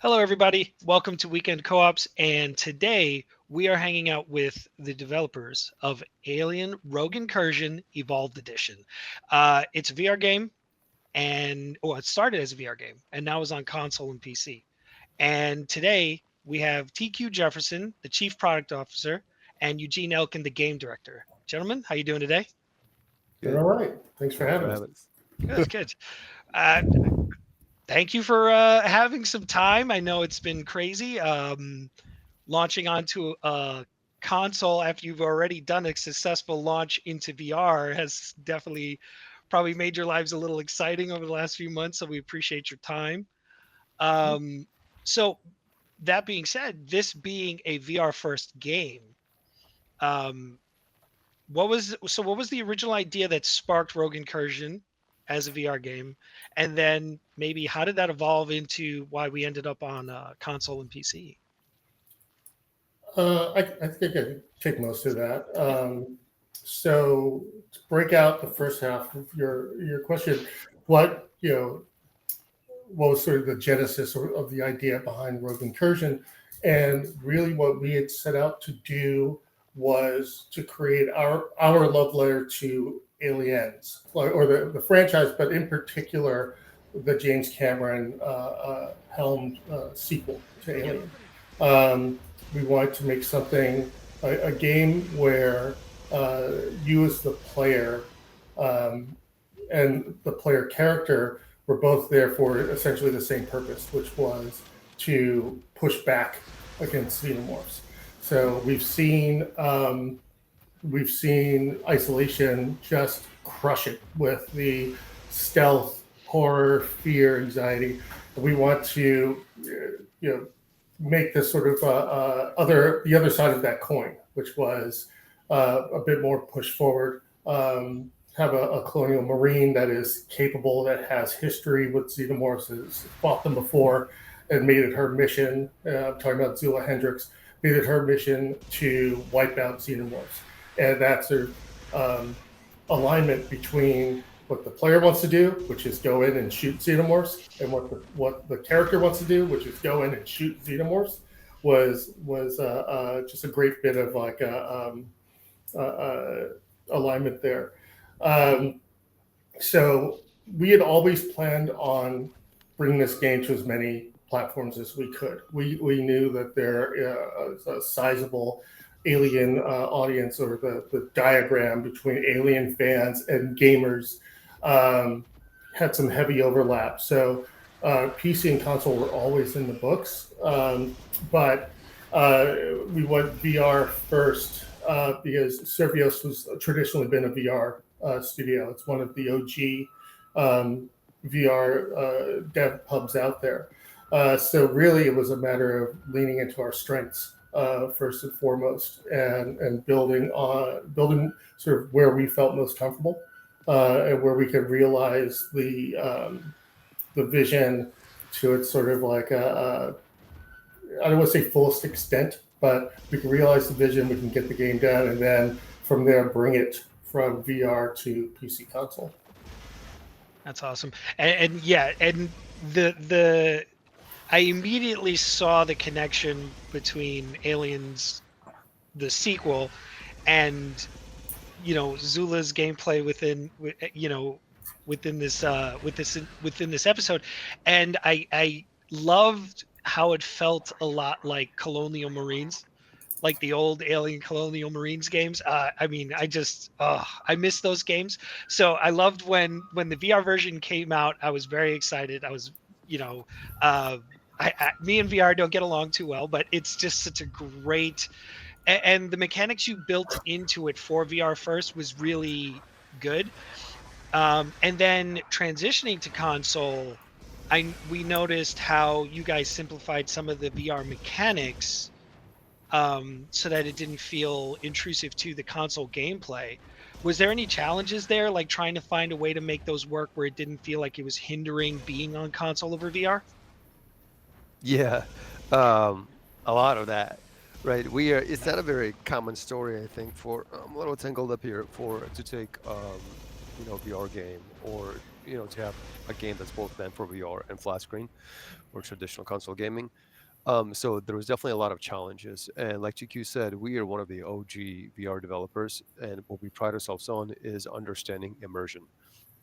Hello, everybody. Welcome to Weekend Co-ops. And today we are hanging out with the developers of Alien Rogue Incursion Evolved Edition. It's a VR game, and it started as a VR game, and now is on console and PC. And today we have TQ Jefferson, the Chief Product Officer, and Eugene Elkin, the Game Director. Gentlemen, how you doing today? Doing Good. all right. Thanks for Thanks for having us. having us. Good. Uh, Thank you for having some time. I know it's been crazy. Launching onto a console after you've already done a successful launch into VR has definitely probably made your lives a little exciting over the last few months. So we appreciate your time. Um, so that being said, this being a VR first game, um, what was the original idea that sparked Rogue Incursion as a VR game, and then maybe how did that evolve into why we ended up on console and PC? I think I can take most of that. So to break out the first half of your question, what what was sort of the genesis of the idea behind Rogue Incursion, and really what we had set out to do was to create our love letter to Aliens or the franchise, but in particular the James Cameron helmed sequel to Yep. Alien. Um, we wanted to make something a game where you as the player um, and the player character were both there for essentially the same purpose, which was to push back against xenomorphs. So we've seen Isolation just crush it with the stealth, horror, fear, anxiety. We want to make this sort of the other side of that coin, which was a bit more push forward. Have a colonial marine that is capable, that has history with xenomorphs, has fought them before, and made it her mission. I'm talking about Zula Hendricks, made it her mission to wipe out xenomorphs, and that's a alignment between what the player wants to do, which is go in and shoot xenomorphs, and what the character wants to do, which is go in and shoot xenomorphs, was just a great bit of like alignment there. Um, so we had always planned on bringing this game to as many platforms as we could. We knew that there is a sizable Alien audience, or the diagram between Alien fans and gamers had some heavy overlap. So PC and console were always in the books, but we went VR first because Survios has traditionally been a VR studio. It's one of the OG VR dev pubs out there. So really, it was a matter of leaning into our strengths first and foremost, and building sort of where we felt most comfortable, and where we could realize the vision to its sort of like I don't want to say fullest extent, but we can realize the vision, we can get the game done, and then from there bring it from VR to PC console. That's awesome. And yeah, and the I immediately saw the connection between Aliens, the sequel, and Zula's gameplay within this episode, and I loved how it felt a lot like Colonial Marines, like the old Alien Colonial Marines games. I mean, I miss those games. So I loved when the VR version came out. I was very excited. I was, you know, uh, me and VR don't get along too well, but it's just such a great, and the mechanics you built into it for VR first was really good. And then transitioning to console, we noticed how you guys simplified some of the VR mechanics, so that it didn't feel intrusive to the console gameplay. Was there any challenges there, like trying to find a way to make those work where it didn't feel like it was hindering being on console over VR? Yeah, um, a lot of that, right? We are. It's not a very common story, I think, for I'm a little tangled up here for to take VR game, or to have a game that's both meant for VR and flat screen or traditional console gaming. So there was definitely a lot of challenges, and like GQ said, we are one of the OG VR developers, and what we pride ourselves on is understanding immersion.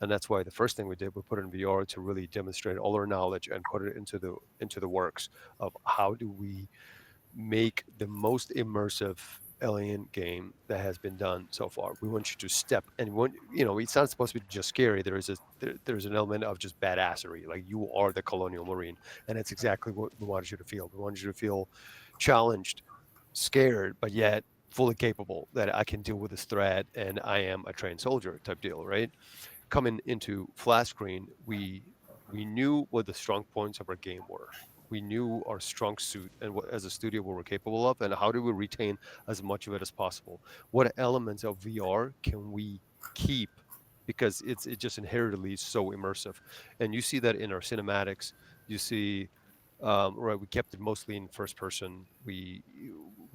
And that's why the first thing we did, we put it in VR to really demonstrate all our knowledge and put it into the works of how do we make the most immersive alien game that has been done so far. We want you to step, and it's not supposed to be just scary. There's an element of just badassery, like you are the colonial marine, and it's exactly what we wanted you to feel. We wanted you to feel challenged, scared, but yet fully capable that I can deal with this threat, and I am a trained soldier type deal, right? Coming into flat screen, we knew what the strong points of our game were. We knew our strong suit and what, as a studio, what we're capable of, and how do we retain as much of it as possible. What elements of VR can we keep, because it just inherently so immersive, and you see that in our cinematics. You see, right, we kept it mostly in first person. We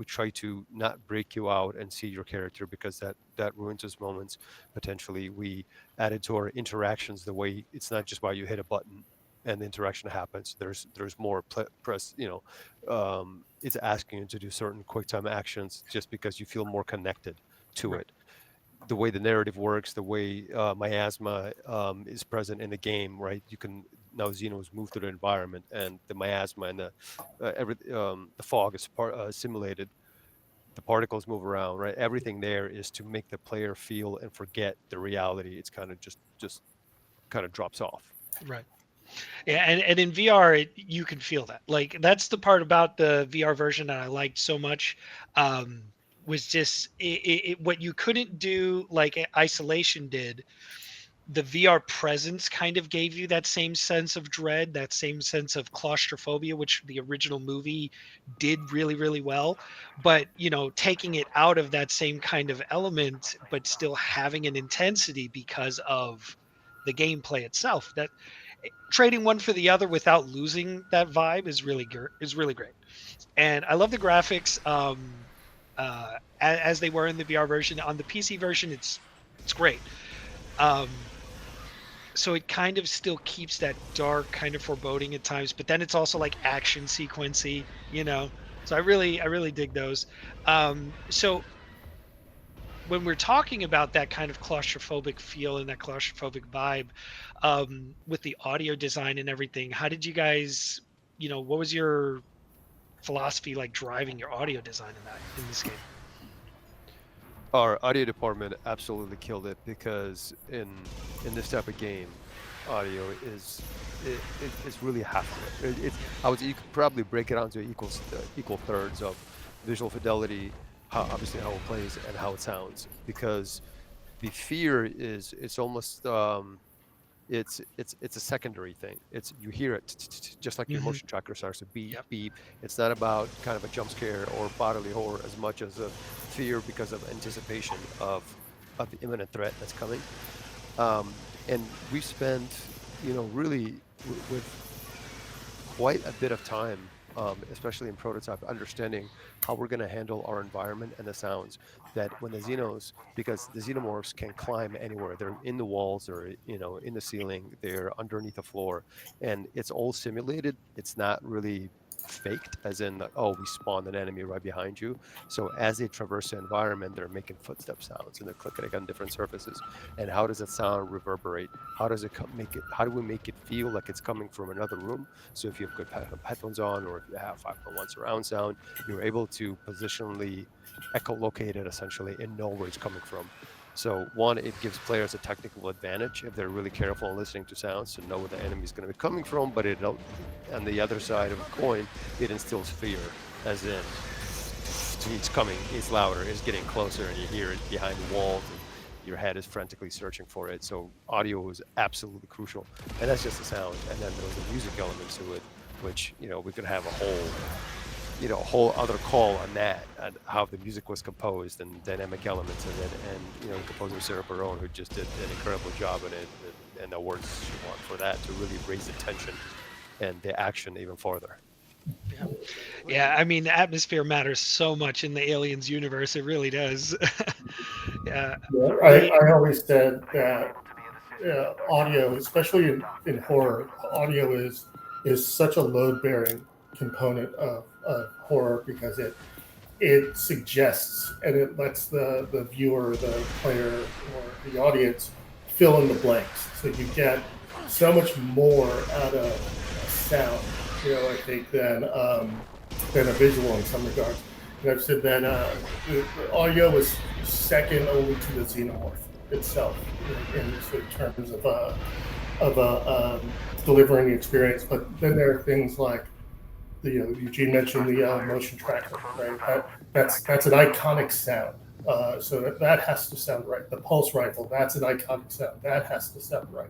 try to not break you out and see your character, because that ruins those moments potentially. We added to our interactions the way it's not just why you hit a button and the interaction happens. There's more press. It's asking you to do certain quick time actions just because you feel more connected to Right. it. The way the narrative works, the way miasma is present in the game, right? You can now Xenos move through the environment, and the miasma and the fog is simulated. The particles move around, right? Everything there is to make the player feel and forget the reality. It's kind of just kind of drops off. Right. Yeah, and in VR, you can feel that. Like that's the part about the VR version that I liked so much. Um, was just what you couldn't do like Isolation did. The VR presence kind of gave you that same sense of dread, that same sense of claustrophobia, which the original movie did really, really well. But, taking it out of that same kind of element, but still having an intensity because of the gameplay itself. That trading one for the other without losing that vibe is really great. And I love the graphics as they were in the VR version. On the PC version, it's great. Um, so it kind of still keeps that dark kind of foreboding at times, but then it's also like action sequency. So I really dig those. So when we're talking about that kind of claustrophobic feel and that claustrophobic vibe, with the audio design and everything, how did you guys, what was your philosophy like driving your audio design in this game? Our audio department absolutely killed it, because in this type of game, audio is really half of it. You could probably break it down to equal thirds of visual fidelity, obviously how it plays and how it sounds, because the fear is it's almost it's a secondary thing. It's you hear it just like your Hmm. motion tracker starts to beep Yep. beep. It's not about kind of a jump scare or bodily horror as much as a fear because of anticipation of the imminent threat that's coming. Um, and we spent, really with quite a bit of time, especially in prototype, understanding how we're going to handle our environment and the sounds. That when the Xenos, because the Xenomorphs can climb anywhere, they're in the walls or in the ceiling, they're underneath the floor, and it's all simulated. It's not really faked, as in like, oh, we spawned an enemy right behind you. So as they traverse the environment, they're making footstep sounds and they're clicking on different surfaces. And how does that sound reverberate? How does it make it? How do we make it feel like it's coming from another room? So if you have good headphones on, or if you have 5.1 surround sound, you're able to positionally echolocate it essentially and know where it's coming from. So one, it gives players a technical advantage if they're really careful in listening to sounds to know where the enemy is going to be coming from. But on the other side of the coin, it instills fear, as in it's coming, it's louder, it's getting closer, and you hear it behind the walls, and your head is frantically searching for it. So audio is absolutely crucial, and that's just the sound. And then there's a music element to it, which we could have a whole other call on that, and how the music was composed and dynamic elements in it. And the composer Sarah Barone, who just did an incredible job in it, and awards she won for that, to really raise the tension and the action even farther. Yeah. Yeah, I mean, the atmosphere matters so much in the Aliens universe. It really does. Yeah. Yeah, We I always said that audio, especially in horror, audio is such a load bearing component of horror because it suggests and it lets the viewer, the player, or the audience fill in the blanks. So you get so much more out of a sound, I think, than a visual in some regards. And I've said that the audio is second only to the xenomorph itself in terms of delivering the experience. But then there are things like Eugene mentioned the motion tracker, right? That's an iconic sound. So that has to sound right. The pulse rifle, that's an iconic sound. That has to sound right.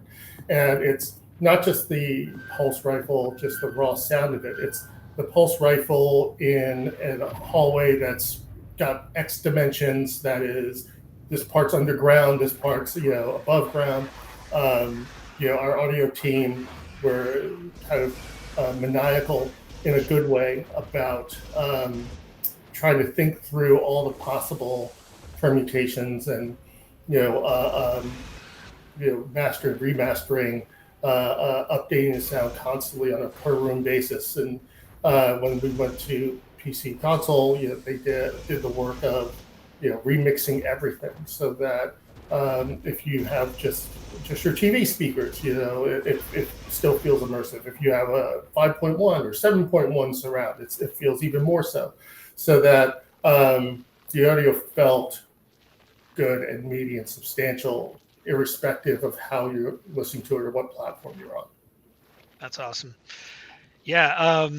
And it's not just the pulse rifle, just the raw sound of it. It's the pulse rifle in a hallway that's got X dimensions. That is, this part's underground, this part's above ground. Our audio team were kind of maniacal in a good way about trying to think through all the possible permutations and mastering, remastering, updating the sound constantly on a per room basis. And when we went to PC console, they did the work of remixing everything so that if you have just your TV speakers, it still feels immersive. If you have a 5.1 or 7.1 surround, it feels even more so. So that the audio felt good and meaty and substantial, irrespective of how you're listening to it or what platform you're on. That's awesome. Yeah.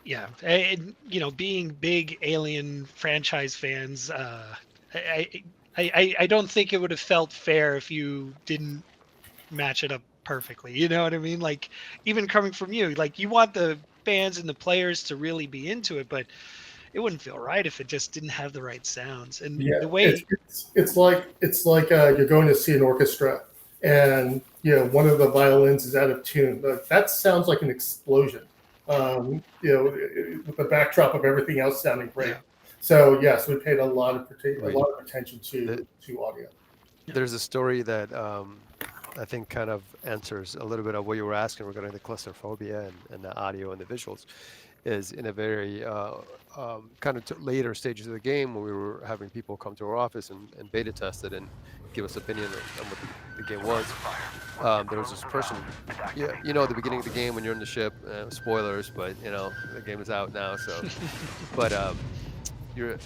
Yeah. And, being big Alien franchise fans, I don't think it would have felt fair if you didn't match it up perfectly. You know what I mean? Like, even coming from you, like, you want the fans and the players to really be into it, but it wouldn't feel right if it just didn't have the right sounds. And the way it's like you're going to see an orchestra and one of the violins is out of tune. That sounds like an explosion. With the backdrop of everything else sounding great. Yeah. So yes, we paid a lot of attention to audio. There's a story that I think kind of answers a little bit of what you were asking regarding the claustrophobia and the audio and the visuals. Is in a very kind of later stages of the game when we were having people come to our office and beta test it and give us opinion on what the game was. There was this person, at the beginning of the game when you're in the ship, spoilers, but the game is out now, so. But you're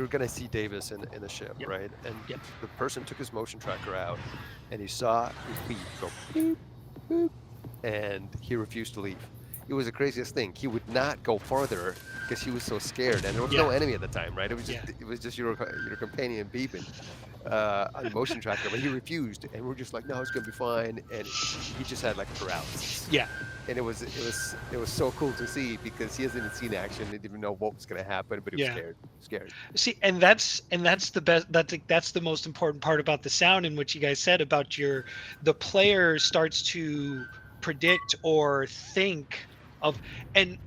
gonna see Davis in the ship, yep. Right? And yep. The person took his motion tracker out, and he saw his feet go beep, beep, and he refused to leave. It was the craziest thing. He would not go farther because he was so scared, and there was no enemy at the time, right? It was just your companion beeping on the motion tracker, but he refused, and we're just like, no, it's gonna be fine, and he just had like paralysis. Yeah. And it was so cool to see because he hasn't seen action, he didn't even know what was gonna happen, but he was scared. See, and that's the best. That's the most important part about the sound, in which you guys said about the player starts to predict or think of, and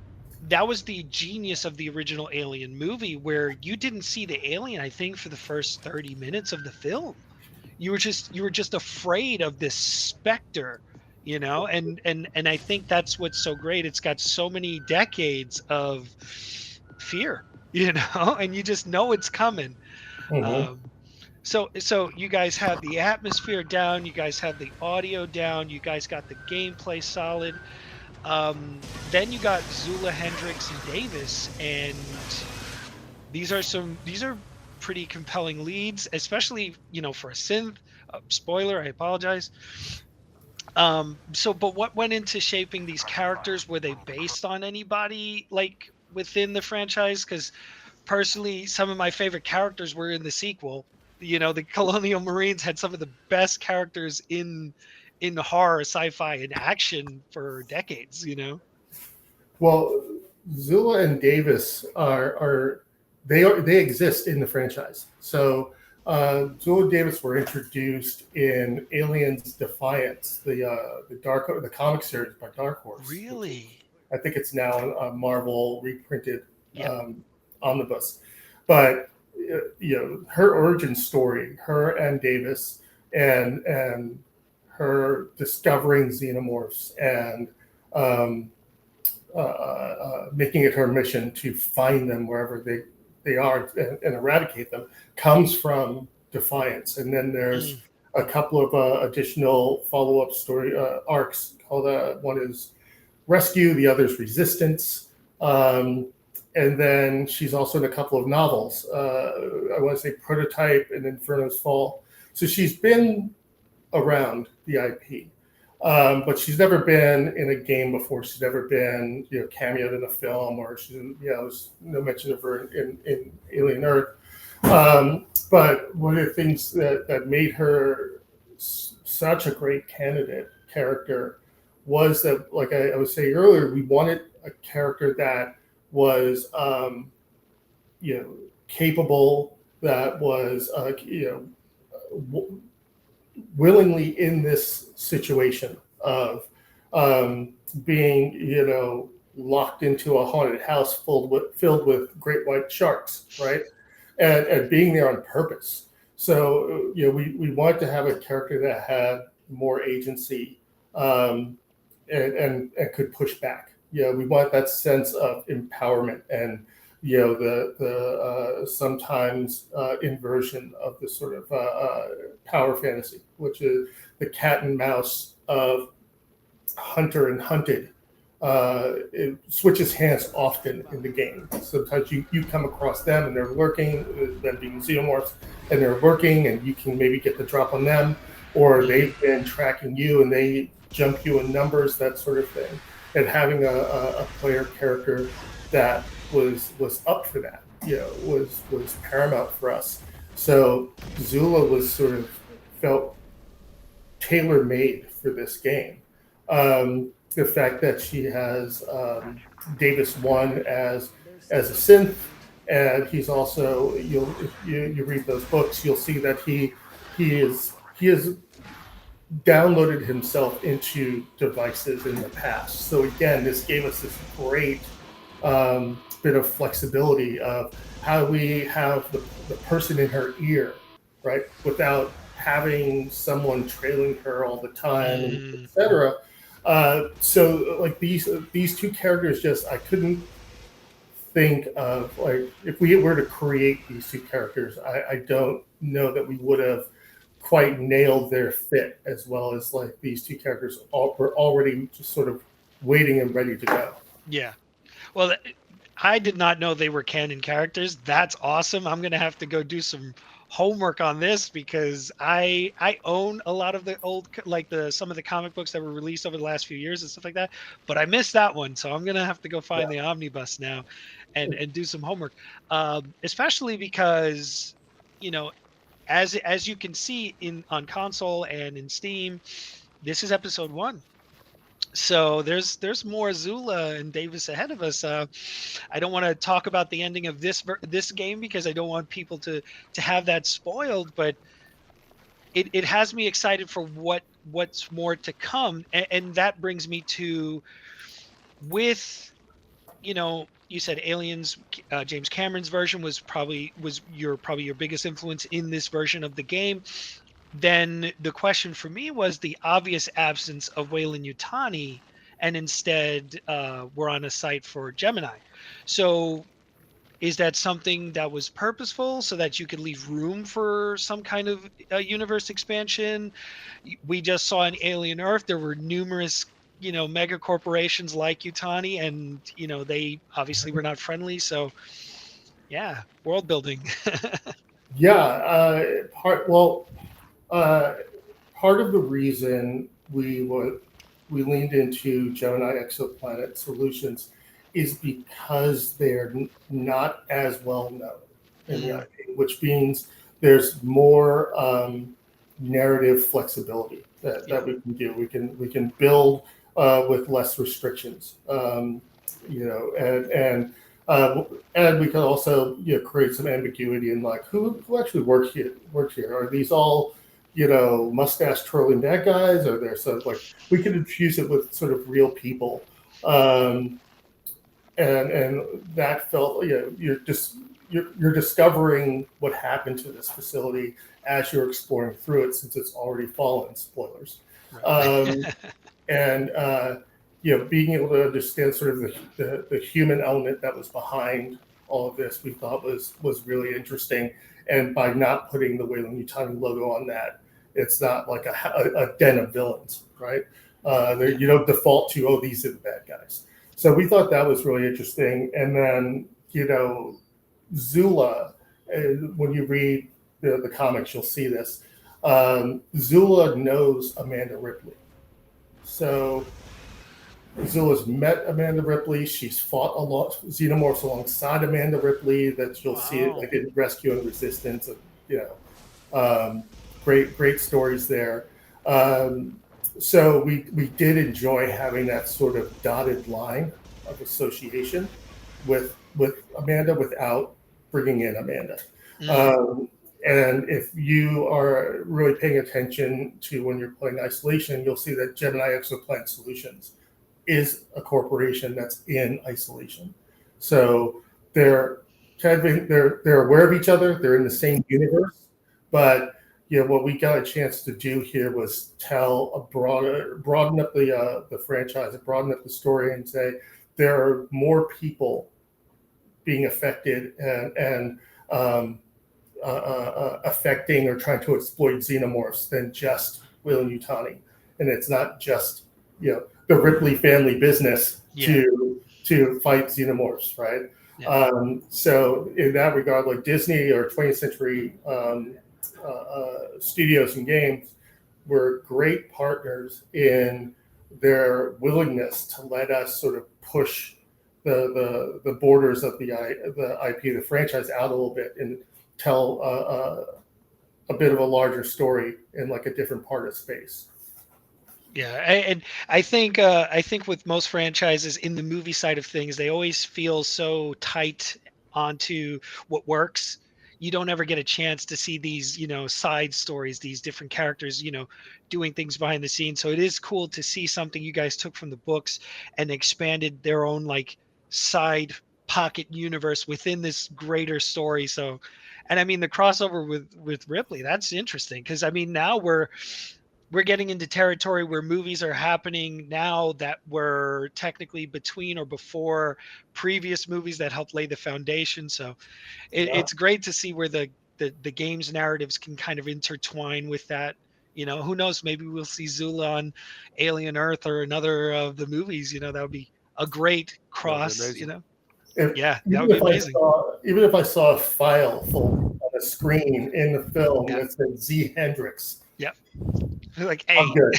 that was the genius of the original Alien movie, where you didn't see the alien, I think, for the first 30 minutes of the film. You were just afraid of this specter, and I think that's what's so great. It's got so many decades of fear, and you just know it's coming. Mm-hmm. So you guys have the atmosphere down, you guys have the audio down, you guys got the gameplay solid. Then you got Zula, Hendricks, and Davis, and these are pretty compelling leads, especially for a synth. Spoiler, I apologize. But what went into shaping these characters? Were they based on anybody like within the franchise? Because personally, some of my favorite characters were in the sequel. The Colonial Marines had some of the best characters in horror, sci-fi, and action for decades. Well, Zula and Davis they exist in the franchise. So Zula and Davis were introduced in Aliens Defiance, the comic series by Dark Horse. Really? I think it's now a Marvel reprinted omnibus. But her origin story, her and Davis, and her discovering xenomorphs and making it her mission to find them wherever they are and eradicate them comes from Defiance. And then there's a couple of additional follow-up story arcs called one is Rescue, the other is Resistance. And then she's also in a couple of novels. I want to say Prototype and Inferno's Fall. So she's been around the IP. But she's never been in a game before. She's never been, cameoed in a film, or there's no mention of her in Alien Earth. But one of the things that made her such a great character was that, like I was saying earlier, we wanted a character that was, capable, that was, willingly in this situation of being, locked into a haunted house filled with great white sharks, right? And being there on purpose. So, we wanted to have a character that had more agency and could push back. We want that sense of empowerment and, the sometimes inversion of the sort of power fantasy, which is the cat and mouse of hunter and hunted. It switches hands often in the game. Sometimes you come across them and they're lurking, them being xenomorphs, and they're lurking, and you can maybe get the drop on them, or they've been tracking you and they jump you in numbers, that sort of thing. And having a player character that was up for that, was paramount for us. So Zula was sort of felt tailor-made for this game. The fact that she has Davis 1 as a synth, and he's also, if you read those books, you'll see that he has downloaded himself into devices in the past. So again, this gave us this great bit of flexibility of how we have the person in her ear, right, without having someone trailing her all the time, etc. So like these two characters, just I couldn't think of, like, if we were to create these two characters, I don't know that we would have quite nailed their fit as well as like these two characters were already just sort of waiting and ready to go. Yeah. Well, I did not know they were canon characters. That's awesome. I'm gonna have to go do some homework on this because I own a lot of the old, like some of the comic books that were released over the last few years and stuff like that, but I missed that one, so I'm gonna have to go find the omnibus now and do some homework, especially because as you can see on console and in Steam, this is episode 1. So there's more Zula and Davis ahead of us. I don't want to talk about the ending of this game because I don't want people to have that spoiled, but it has me excited for what's more to come, and that brings me to, with you said Aliens, James Cameron's version was probably your biggest influence in this version of the game. Then the question for me was the obvious absence of Weyland-Yutani, and instead we're on a site for Gemini. So is that something that was purposeful so that you could leave room for some kind of universe expansion? We just saw in Alien Earth, there were numerous mega corporations like Yutani, and they obviously were not friendly. So yeah, world building. Part of the reason we leaned into Gemini Exoplanet Solutions is because they're not as well known in the IP, which means there's more narrative flexibility that we can do. We can build with less restrictions, and we can also create some ambiguity in like who actually worked here. Are these all mustache twirling bad guys? Or there, so like we can infuse it with sort of real people, and that felt you're discovering what happened to this facility as you're exploring through it, since it's already fallen. Spoilers. Right. Um, and being able to understand sort of the human element that was behind all of this, we thought was really interesting. And by not putting the Wayland Yutani logo on that, it's not like a den of villains, right? Yeah. You don't default to, oh, these are the bad guys. So we thought that was really interesting. And then Zula, when you read the comics, you'll see this. Zula knows Amanda Ripley. So Zula's met Amanda Ripley. She's fought a lot xenomorphs alongside Amanda Ripley. That you'll see it Wow. like in Rescue and Resistance. Um, great stories there. Um, so we did enjoy having that sort of dotted line of association with Amanda without bringing in Amanda. Mm. Um, and if you are really paying attention to when you're playing Isolation, you'll see that Gemini Exoplanet Solutions is a corporation that's in Isolation. So they're they're aware of each other. They're in the same universe, but what we got a chance to do here was tell broaden up the franchise, broaden up the story, and say there are more people being affected and affecting or trying to exploit xenomorphs than just Will Yutani, and it's not just the Ripley family business Yeah. to fight xenomorphs, right? Yeah. So in that regard, like Disney or 20th Century Studios and Games were great partners in their willingness to let us sort of push the borders of the IP, the franchise out a little bit and tell a bit of a larger story in like a different part of space. Yeah, and I think with most franchises in the movie side of things, they always feel so tight onto what works. You don't ever get a chance to see these, side stories, these different characters, doing things behind the scenes. So it is cool to see something you guys took from the books and expanded their own like side pocket universe within this greater story. So, and I mean the crossover with Ripley, that's interesting because I mean now we're getting into territory where movies are happening now that were technically between or before previous movies that helped lay the foundation. So Yeah. it's great to see where the game's narratives can kind of intertwine with that. Who knows? Maybe we'll see Zula on Alien Earth or another of the movies. That would be a great That would be cross. amazing. If, Yeah, that would be amazing. Even if I saw a file full on a screen in the film Yeah, that said Z Hendrix, yeah. Like, I'm hey, good.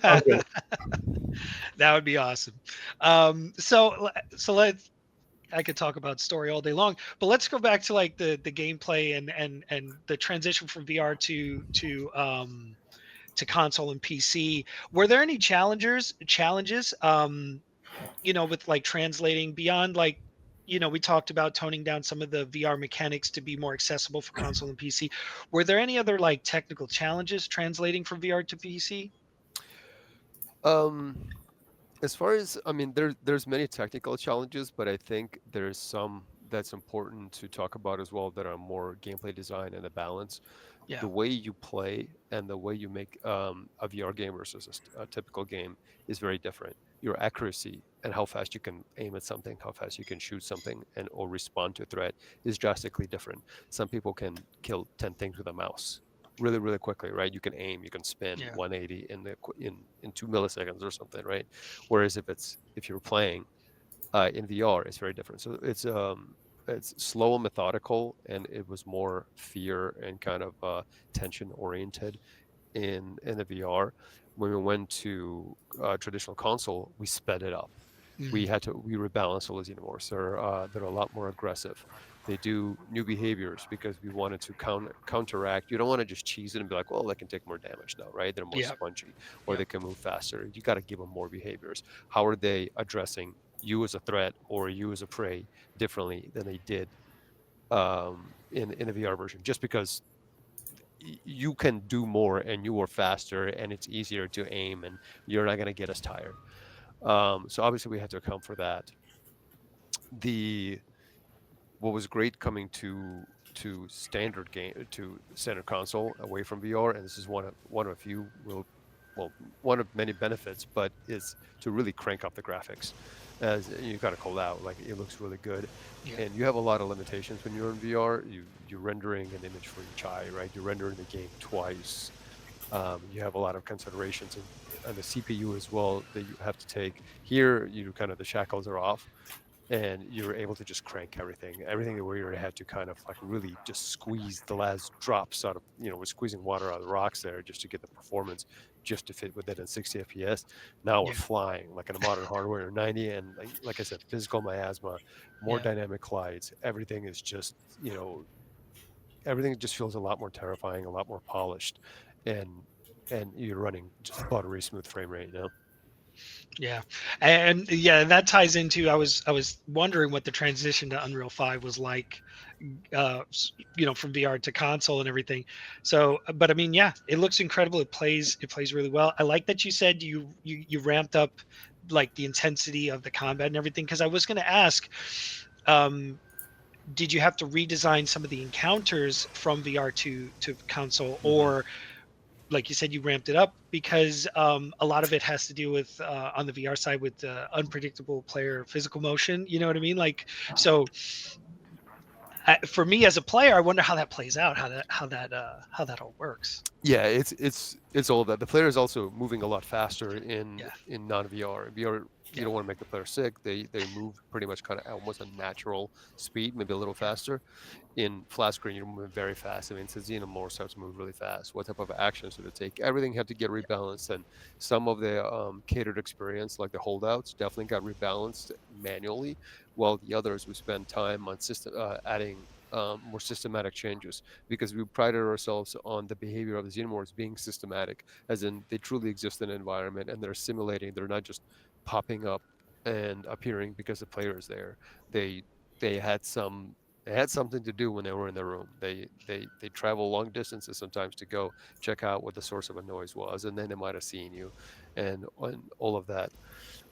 I'm good. that would be awesome. So let's I could talk about story all day long, but let's go back to like the gameplay and the transition from VR to console and PC. Were there any challenges with like translating beyond like we talked about toning down some of the VR mechanics to be more accessible for console and PC. Were there any other like technical challenges translating from VR to PC? Um, as far as I mean, there's many technical challenges, but I think there's some that's important to talk about as well that are more gameplay design and the balance. Yeah. The way you play and the way you make a VR game versus a typical game is very different. Your accuracy and how fast you can aim at something, how fast you can shoot something, and or respond to a threat is drastically different. Some people can kill 10 things with a mouse really, really quickly, right? You can aim, you can spin Yeah. 180 in 2 milliseconds or something, right? Whereas if you're playing in VR, it's very different. So it's slow and methodical, and it was more fear and kind of tension oriented in the VR. When we went to traditional console, we sped it up. Mhm. We rebalance all the xenomorphs. They're a lot more aggressive. They do new behaviors because we wanted to counteract. You don't want to just cheese it and be like, well, they can take more damage now, right? They're more Yeah. spongy, or Yeah. they can move faster. You got to give them more behaviors. How are they addressing you as a threat or you as a prey differently than they did in the VR version? Just because you can do more and you are faster and it's easier to aim and you're not going to get as tired. So obviously we had to account for that. The what was great coming to standard console away from VR, and this is one of a few one of many benefits, but is to really crank up the graphics. As you got to call out, like it looks really good, Yeah. and you have a lot of limitations when you're in VR. You're rendering an image for each eye, right? You're rendering the game twice. You have a lot of considerations and the CPU as well that you have to take. Here, you kind of the shackles are off, and you're able to just crank everything where you had to kind of like really just squeeze the last drops out of, we're squeezing water out of the rocks there just to get the performance just to fit with it at 60 fps. Now we're Yeah. flying like in a modern hardware 90, and like I said, physical miasma, more Yeah. dynamic collides, everything is just, everything just feels a lot more terrifying, a lot more polished, and you're running just buttery smooth frame rate now. Yeah, and yeah, that ties into I was wondering what the transition to Unreal 5 was like, from VR to console and everything. So, but I mean, yeah, it looks incredible. It plays really well. I like that you said you ramped up like the intensity of the combat and everything, because I was going to ask, um, did you have to redesign some of the encounters from VR to console, Mhm. or like you said, you ramped it up because a lot of it has to do with on the VR side with unpredictable player physical motion. You know what I mean? Like, so for me as a player, I wonder how that plays out, how that all works. Yeah, it's all of that. The player is also moving a lot faster Yeah, in non-VR. In VR, you yeah, don't want to make the player sick. They move pretty much kind of almost a natural speed, maybe a little yeah, faster. In flat screen, you're moving very fast. I mean, since Xenomorphs have to move really fast, what type of actions do they take? Everything had to get yeah, rebalanced, and some of the catered experience, like the holdouts, definitely got rebalanced manually, while the others we spend time on system adding more systematic changes, because we prided ourselves on the behavior of the xenomorphs being systematic, as in they truly exist in an environment and they're simulating. They're not just popping up and appearing because the player is there. They they had some they had something to do when they were in the room. They travel long distances sometimes to go check out what the source of a noise was, and then they might have seen you, and all of that.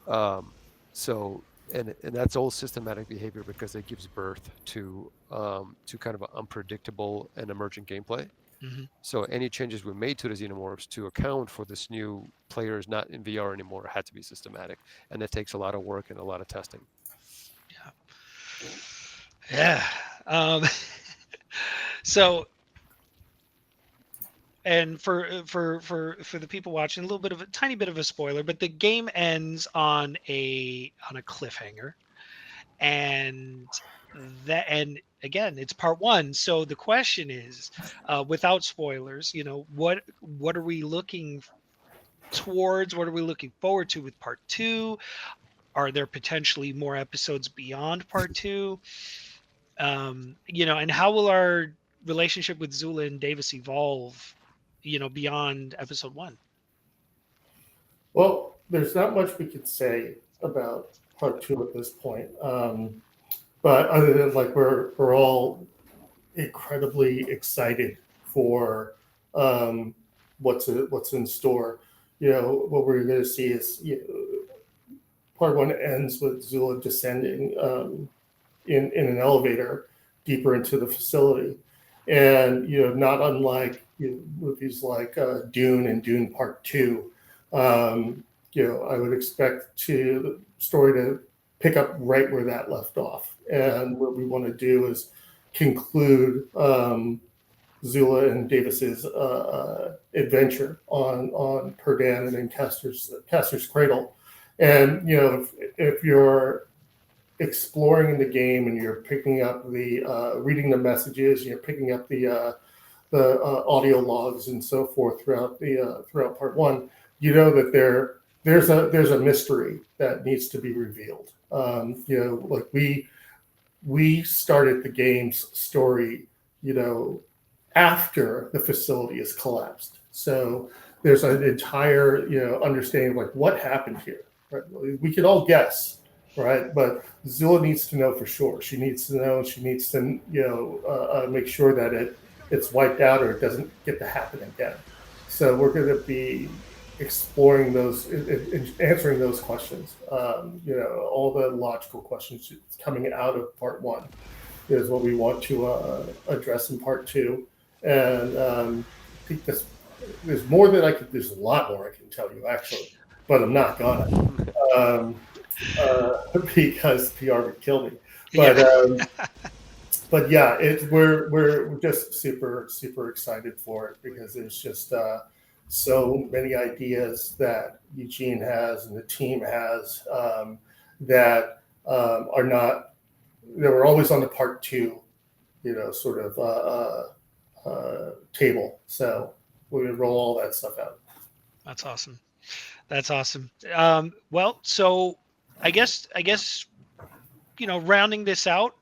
Um, so and that's all systematic behavior because it gives birth to kind of an unpredictable and emergent gameplay. hmm So any changes we made to the xenomorphs to account for this new players not in VR anymore had to be systematic, and it takes a lot of work and a lot of testing. yeah. Um, so, and for the people watching, a little bit of a tiny bit of a spoiler, but the game ends on a cliffhanger, and and again, it's part one. So the question is, without spoilers, what are we looking towards? What are we looking forward to with part two? Are there potentially more episodes beyond part two? And how will our relationship with Zula and Davis evolve, beyond episode one? Well, there's not much we could say about part two at this point. But other than like we're all incredibly excited for what's in store. What we're going to see is part one ends with Zula descending in an elevator deeper into the facility, and not unlike movies like Dune and Dune Part Two. I would expect the story to pick up right where that left off, and what we want to do is conclude Zula and Davis's adventure on Perdan and in Castor's Cradle. And if you're exploring in the game and you're picking up the reading the messages, and you're picking up the audio logs and so forth throughout part one, that there's a mystery that needs to be revealed. Like we started the game's story, after the facility is collapsed. So there's an entire, understanding of like what happened here. Right? We could all guess, right? But Zilla needs to know for sure. She needs to know. She needs to, make sure that it's wiped out or it doesn't get to happen again. So we're going to be exploring those, answering those questions. All the logical questions coming out of part one. is what we want to address in part two. And I think there's more that I could. There's a lot more I can tell you actually, but I'm not gonna um, because PR would kill me. But Yeah. but yeah, we're just super excited for it because there's just so many ideas that Eugene has and the team has that are not, they were always on the part two, sort of table. So we would roll all that stuff out. That's awesome. That's awesome. Well, so I guess rounding this out,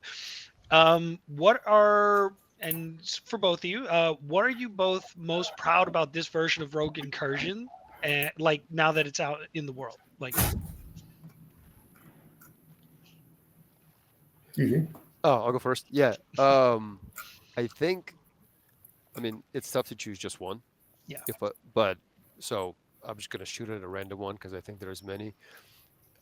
what are and for both of you, what are you both most proud about this version of Rogue Incursion, and like now that it's out in the world, like Eugene? Oh, I'll go first. Yeah. I think, I mean, it's tough to choose just one. yeah, But so I'm just gonna shoot at a random one because I think there's many.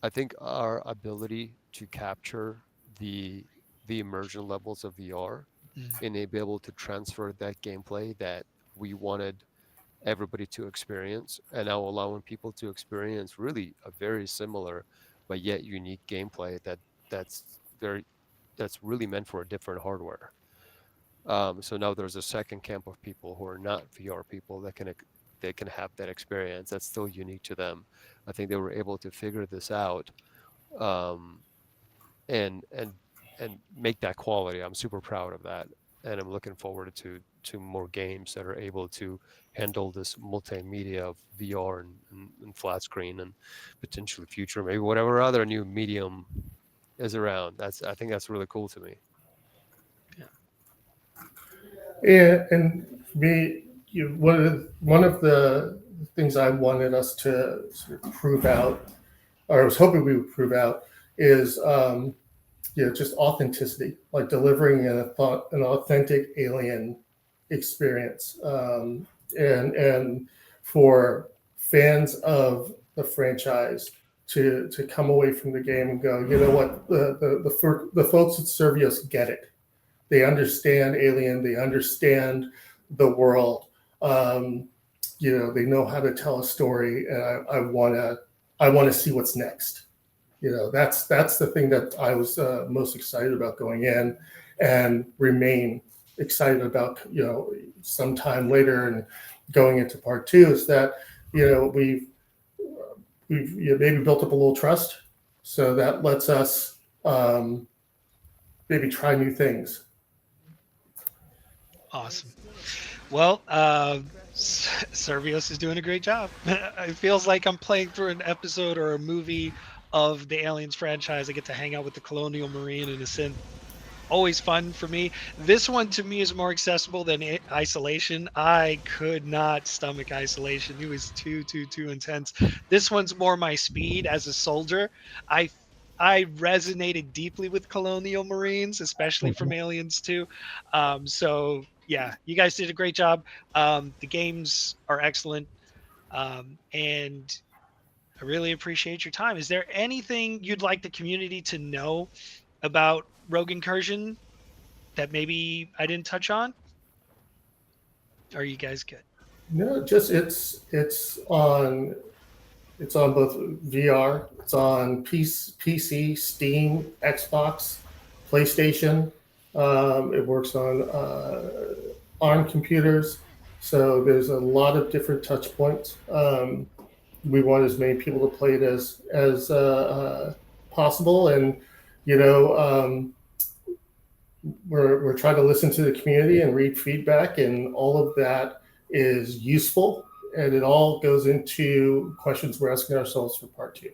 I think our ability to capture the the immersion levels of VR mm, and be able to transfer that gameplay that we wanted everybody to experience, and now allowing people to experience really a very similar but yet unique gameplay that's very that's really meant for a different hardware. So now there's a second camp of people who are not VR people that they can have that experience that's still unique to them. I think they were able to figure this out, um, and and and make that quality. I'm super proud of that, and I'm looking forward to more games that are able to handle this multimedia of VR and flat screen and potentially future maybe whatever other new medium is around. I think that's really cool to me. yeah, And for me, one of the things I wanted us to sort of prove out, or I was hoping we would prove out, is just authenticity, like delivering an authentic alien experience, and for fans of the franchise to come away from the game and go, you know what, the folks at Survios get it. They understand Alien. They understand the world. They know how to tell a story, and I want to see what's next. That's the thing that I was most excited about going in, and remain excited about. Sometime later and going into part two is that we've maybe built up a little trust, so that lets us maybe try new things. awesome. Well, Servios is doing a great job. It feels like I'm playing through an episode or a movie of the Aliens franchise. I get to hang out with the Colonial Marine in a synth. Always fun for me. This one to me is more accessible than Isolation. I could not stomach Isolation. It was too intense. This one's more my speed as a soldier. I I resonated deeply with Colonial Marines, especially from Aliens 2. So yeah, you guys did a great job. The games are excellent, and I really appreciate your time. Is there anything you'd like the community to know about Rogue Incursion that maybe I didn't touch on? Or are you guys good? No, just it's on both VR, it's on PC, Steam, Xbox, PlayStation. It works on ARM computers, so there's a lot of different touch points. We want as many people to play it as possible, and you know we're trying to listen to the community and read feedback, and all of that is useful, and it all goes into questions we're asking ourselves for part two,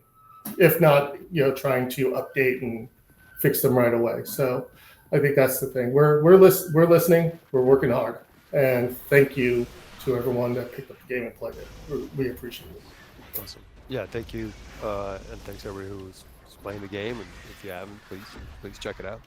if not trying to update and fix them right away. So I think that's the thing. We're listening, we're working hard, and thank you to everyone that picked up the game and played it. We appreciate it. Awesome. Yeah, thank you, and thanks everybody who's playing the game. And if you haven't, please check it out.